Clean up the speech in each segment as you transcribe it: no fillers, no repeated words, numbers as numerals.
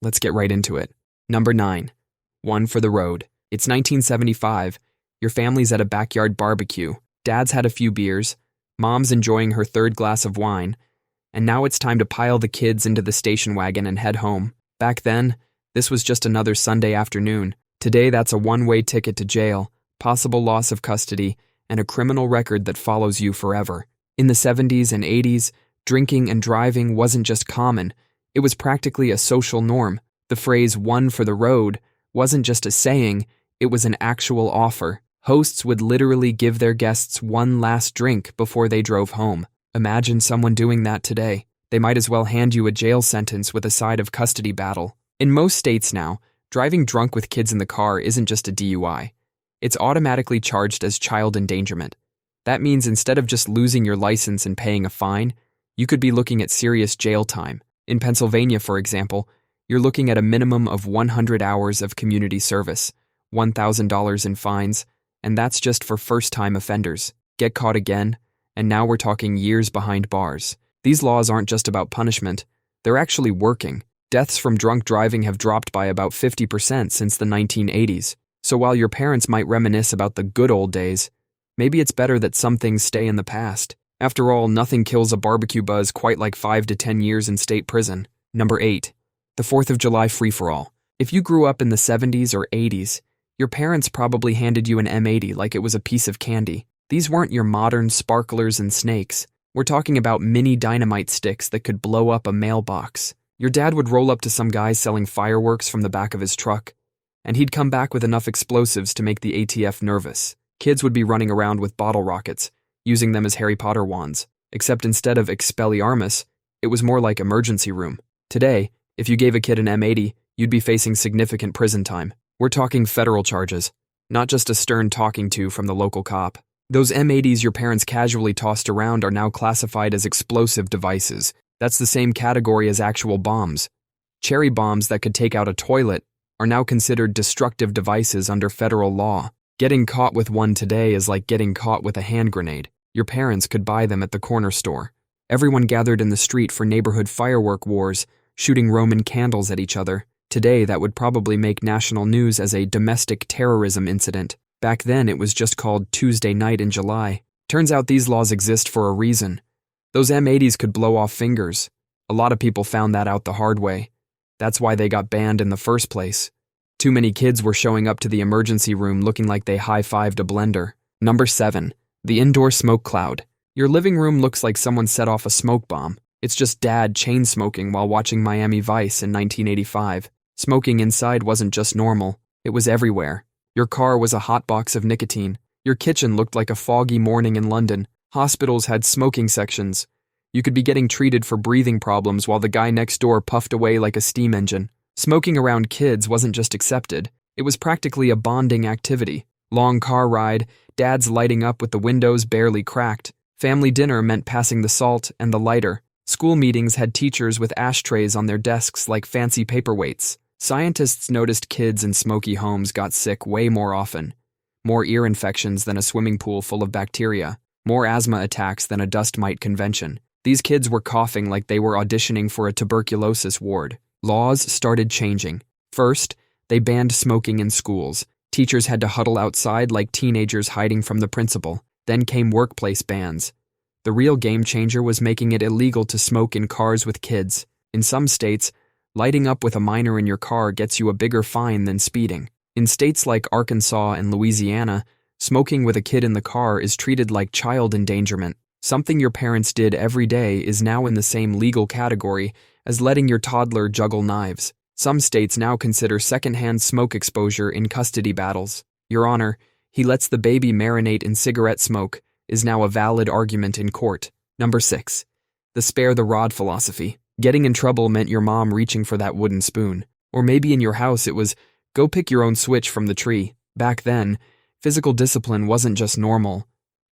Let's get right into it. Number 9. One for the road. It's 1975. Your family's at a backyard barbecue. Dad's had a few beers. Mom's enjoying her third glass of wine. And now it's time to pile the kids into the station wagon and head home. Back then, this was just another Sunday afternoon. Today, that's a one-way ticket to jail, possible loss of custody, and a criminal record that follows you forever. In the 70s and 80s, drinking and driving wasn't just common. It was practically a social norm. The phrase "one for the road" wasn't just a saying, it was an actual offer. Hosts would literally give their guests one last drink before they drove home. Imagine someone doing that today. They might as well hand you a jail sentence with a side of custody battle. In most states now, driving drunk with kids in the car isn't just a DUI. It's automatically charged as child endangerment. That means instead of just losing your license and paying a fine, you could be looking at serious jail time. In Pennsylvania, for example, you're looking at a minimum of 100 hours of community service, $1,000 in fines, and that's just for first-time offenders. Get caught again, and now we're talking years behind bars. These laws aren't just about punishment, they're actually working. Deaths from drunk driving have dropped by about 50% since the 1980s. So while your parents might reminisce about the good old days, maybe it's better that some things stay in the past. After all, nothing kills a barbecue buzz quite like 5 to 10 years in state prison. Number 8. The 4th of July free-for-all. If you grew up in the 70s or 80s, your parents probably handed you an M80 like it was a piece of candy. These weren't your modern sparklers and snakes. We're talking about mini dynamite sticks that could blow up a mailbox. Your dad would roll up to some guy selling fireworks from the back of his truck, and he'd come back with enough explosives to make the ATF nervous. Kids would be running around with bottle rockets, using them as Harry Potter wands. Except instead of Expelliarmus, it was more like emergency room. Today, if you gave a kid an M80, you'd be facing significant prison time. We're talking federal charges, not just a stern talking to from the local cop. Those M80s your parents casually tossed around are now classified as explosive devices. That's the same category as actual bombs. Cherry bombs that could take out a toilet are now considered destructive devices under federal law. Getting caught with one today is like getting caught with a hand grenade. Your parents could buy them at the corner store. Everyone gathered in the street for neighborhood firework wars, shooting Roman candles at each other. Today, that would probably make national news as a domestic terrorism incident. Back then, it was just called Tuesday Night in July. Turns out these laws exist for a reason. Those M80s could blow off fingers. A lot of people found that out the hard way. That's why they got banned in the first place. Too many kids were showing up to the emergency room looking like they high-fived a blender. Number 7. The indoor smoke cloud. Your living room looks like someone set off a smoke bomb. It's just dad chain-smoking while watching Miami Vice in 1985. Smoking inside wasn't just normal, it was everywhere. Your car was a hot box of nicotine. Your kitchen looked like a foggy morning in London. Hospitals had smoking sections. You could be getting treated for breathing problems while the guy next door puffed away like a steam engine. Smoking around kids wasn't just accepted, it was practically a bonding activity. Long car ride, dads lighting up with the windows barely cracked. Family dinner meant passing the salt and the lighter. School meetings had teachers with ashtrays on their desks like fancy paperweights. Scientists noticed kids in smoky homes got sick way more often. More ear infections than a swimming pool full of bacteria. More asthma attacks than a dust mite convention. These kids were coughing like they were auditioning for a tuberculosis ward. Laws started changing. First, they banned smoking in schools. Teachers had to huddle outside like teenagers hiding from the principal. Then came workplace bans. The real game changer was making it illegal to smoke in cars with kids. In some states, lighting up with a minor in your car gets you a bigger fine than speeding. In states like Arkansas and Louisiana, smoking with a kid in the car is treated like child endangerment. Something your parents did every day is now in the same legal category as letting your toddler juggle knives. Some states now consider secondhand smoke exposure in custody battles. Your Honor, he lets the baby marinate in cigarette smoke is now a valid argument in court. Number 6. The spare the rod philosophy. Getting in trouble meant your mom reaching for that wooden spoon. Or maybe in your house it was, go pick your own switch from the tree. Back then, physical discipline wasn't just normal.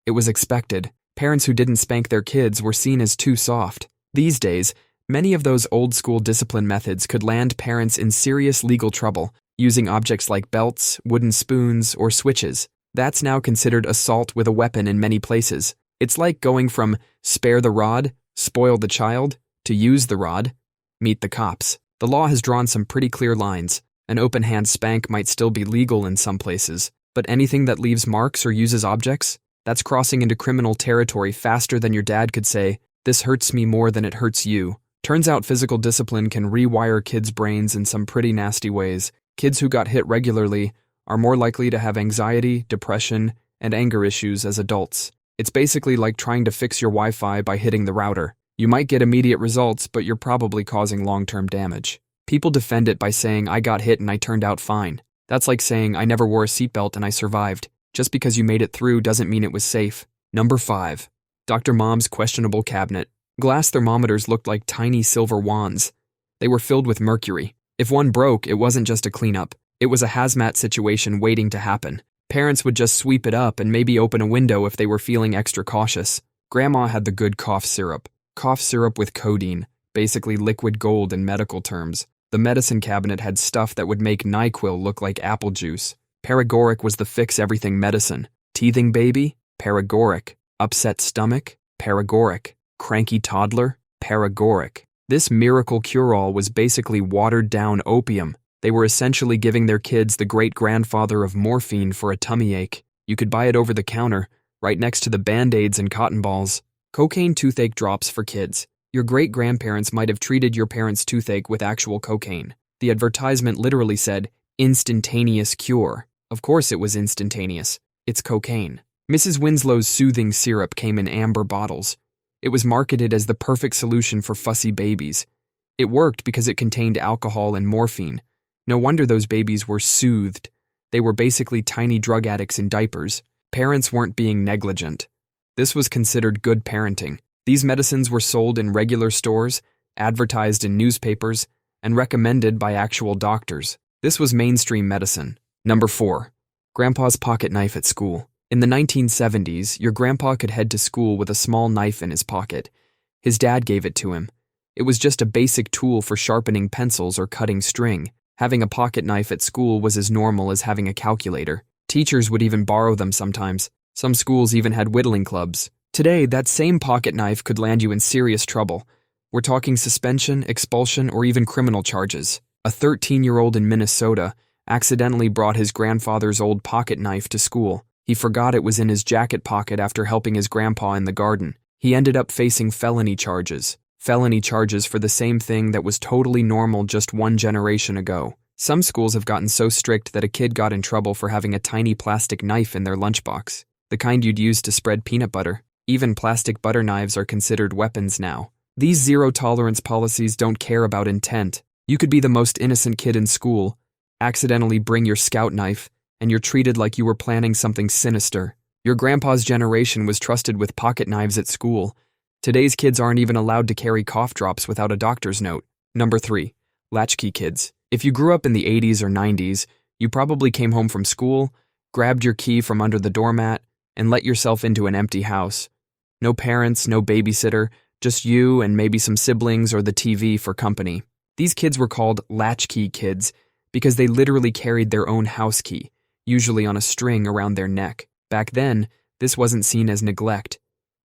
It was expected. Parents who didn't spank their kids were seen as too soft. These days, many of those old-school discipline methods could land parents in serious legal trouble, using objects like belts, wooden spoons, or switches. That's now considered assault with a weapon in many places. It's like going from spare the rod, spoil the child, to use the rod, meet the cops. The law has drawn some pretty clear lines. An open-hand spank might still be legal in some places, but anything that leaves marks or uses objects? That's crossing into criminal territory faster than your dad could say, "This hurts me more than it hurts you." Turns out physical discipline can rewire kids' brains in some pretty nasty ways. Kids who got hit regularly are more likely to have anxiety, depression, and anger issues as adults. It's basically like trying to fix your Wi-Fi by hitting the router. You might get immediate results, but you're probably causing long-term damage. People defend it by saying, "I got hit and I turned out fine." That's like saying, "I never wore a seatbelt and I survived." Just because you made it through doesn't mean it was safe. Number 5. Dr. Mom's questionable cabinet. Glass thermometers looked like tiny silver wands. They were filled with mercury. If one broke, it wasn't just a cleanup. It was a hazmat situation waiting to happen. Parents would just sweep it up and maybe open a window if they were feeling extra cautious. Grandma had the good cough syrup. Cough syrup with codeine, basically liquid gold in medical terms. The medicine cabinet had stuff that would make NyQuil look like apple juice. Paregoric was the fix-everything medicine. Teething baby? Paregoric. Upset stomach? Paregoric. Cranky toddler? Paregoric. This miracle cure-all was basically watered-down opium. They were essentially giving their kids the great-grandfather of morphine for a tummy ache. You could buy it over the counter, right next to the Band-Aids and cotton balls. Cocaine toothache drops for kids. Your great-grandparents might have treated your parents' toothache with actual cocaine. The advertisement literally said, "Instantaneous cure." Of course it was instantaneous. It's cocaine. Mrs. Winslow's soothing syrup came in amber bottles. It was marketed as the perfect solution for fussy babies. It worked because it contained alcohol and morphine. No wonder those babies were soothed. They were basically tiny drug addicts in diapers. Parents weren't being negligent. This was considered good parenting. These medicines were sold in regular stores, advertised in newspapers, and recommended by actual doctors. This was mainstream medicine. Number 4. Grandpa's pocket knife at school. In the 1970s, your grandpa could head to school with a small knife in his pocket. His dad gave it to him. It was just a basic tool for sharpening pencils or cutting string. Having a pocket knife at school was as normal as having a calculator. Teachers would even borrow them sometimes. Some schools even had whittling clubs. Today, that same pocket knife could land you in serious trouble. We're talking suspension, expulsion, or even criminal charges. A 13-year-old in Minnesota accidentally brought his grandfather's old pocket knife to school. He forgot it was in his jacket pocket after helping his grandpa in the garden. He ended up facing felony charges. Felony charges for the same thing that was totally normal just one generation ago. Some schools have gotten so strict that a kid got in trouble for having a tiny plastic knife in their lunchbox. The kind you'd use to spread peanut butter. Even plastic butter knives are considered weapons now. These zero-tolerance policies don't care about intent. You could be the most innocent kid in school, accidentally bring your scout knife, and you're treated like you were planning something sinister. Your grandpa's generation was trusted with pocket knives at school. Today's kids aren't even allowed to carry cough drops without a doctor's note. Number 3. Latchkey Kids. If you grew up in the 80s or 90s, you probably came home from school, grabbed your key from under the doormat, and let yourself into an empty house. No parents, no babysitter, just you and maybe some siblings or the TV for company. These kids were called Latchkey Kids because they literally carried their own house key, usually on a string around their neck. Back then, this wasn't seen as neglect.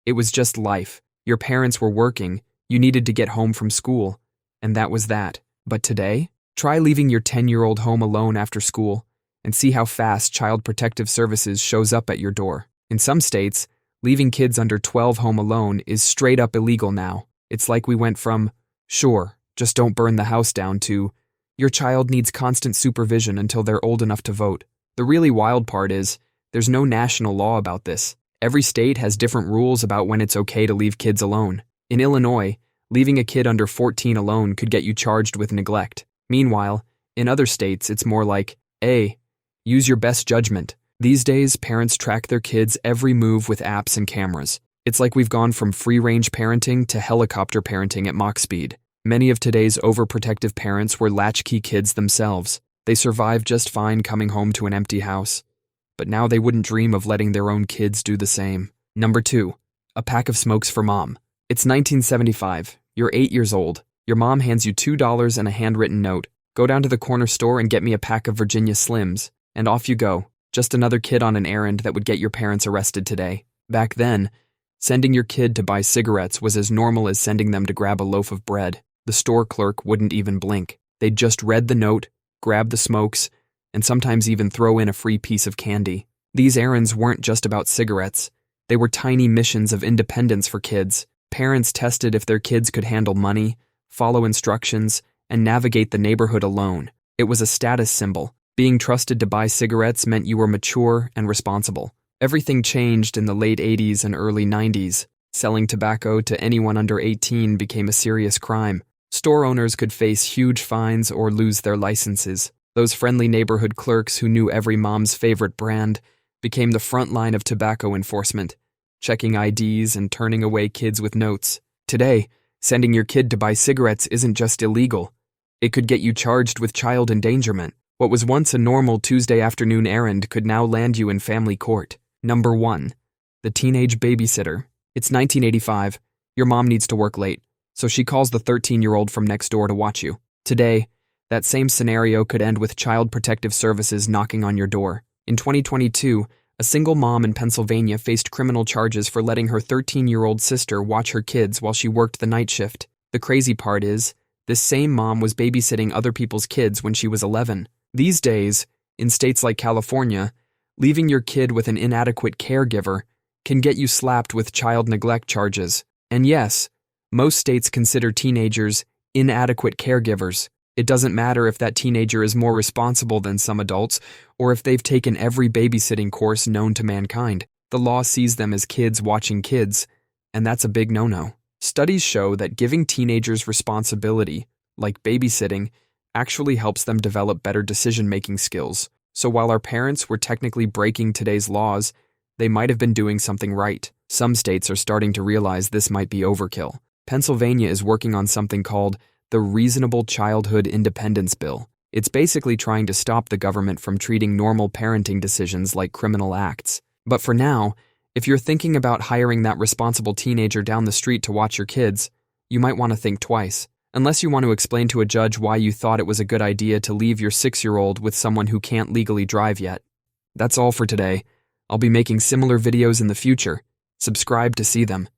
It was just life. Your parents were working, you needed to get home from school, and that was that. But today, try leaving your 10-year-old home alone after school and see how fast Child Protective Services shows up at your door. In some states, leaving kids under 12 home alone is straight up illegal now. It's like we went from, "Sure, just don't burn the house down," to, "Your child needs constant supervision until they're old enough to vote." The really wild part is, there's no national law about this. Every state has different rules about when it's okay to leave kids alone. In Illinois, leaving a kid under 14 alone could get you charged with neglect. Meanwhile, in other states, it's more like, "Hey, use your best judgment." These days, parents track their kids' every move with apps and cameras. It's like we've gone from free-range parenting to helicopter parenting at Mach speed. Many of today's overprotective parents were latchkey kids themselves. They survived just fine coming home to an empty house. But now they wouldn't dream of letting their own kids do the same. Number 2. A pack of smokes for mom. It's 1975. You're 8 years old. Your mom hands you $2 and a handwritten note. "Go down to the corner store and get me a pack of Virginia Slims." And off you go. Just another kid on an errand that would get your parents arrested today. Back then, sending your kid to buy cigarettes was as normal as sending them to grab a loaf of bread. The store clerk wouldn't even blink. They'd just read the note, grab the smokes, and sometimes even throw in a free piece of candy. These errands weren't just about cigarettes. They were tiny missions of independence for kids. Parents tested if their kids could handle money, follow instructions, and navigate the neighborhood alone. It was a status symbol. Being trusted to buy cigarettes meant you were mature and responsible. Everything changed in the late 80s and early 90s. Selling tobacco to anyone under 18 became a serious crime. Store owners could face huge fines or lose their licenses. Those friendly neighborhood clerks who knew every mom's favorite brand became the front line of tobacco enforcement, checking IDs and turning away kids with notes. Today, sending your kid to buy cigarettes isn't just illegal. It could get you charged with child endangerment. What was once a normal Tuesday afternoon errand could now land you in family court. Number 1. The Teenage Babysitter. It's 1985. Your mom needs to work late, so she calls the 13-year-old from next door to watch you. Today, that same scenario could end with Child Protective Services knocking on your door. In 2022, a single mom in Pennsylvania faced criminal charges for letting her 13-year-old sister watch her kids while she worked the night shift. The crazy part is, this same mom was babysitting other people's kids when she was 11. These days, in states like California, leaving your kid with an inadequate caregiver can get you slapped with child neglect charges. And yes, most states consider teenagers inadequate caregivers. It doesn't matter if that teenager is more responsible than some adults or if they've taken every babysitting course known to mankind. The law sees them as kids watching kids, and that's a big no-no. Studies show that giving teenagers responsibility, like babysitting, actually helps them develop better decision-making skills. So while our parents were technically breaking today's laws, they might have been doing something right. Some states are starting to realize this might be overkill. Pennsylvania is working on something called the Reasonable Childhood Independence Bill. It's basically trying to stop the government from treating normal parenting decisions like criminal acts. But for now, if you're thinking about hiring that responsible teenager down the street to watch your kids, you might want to think twice. Unless you want to explain to a judge why you thought it was a good idea to leave your 6-year-old with someone who can't legally drive yet. That's all for today. I'll be making similar videos in the future. Subscribe to see them.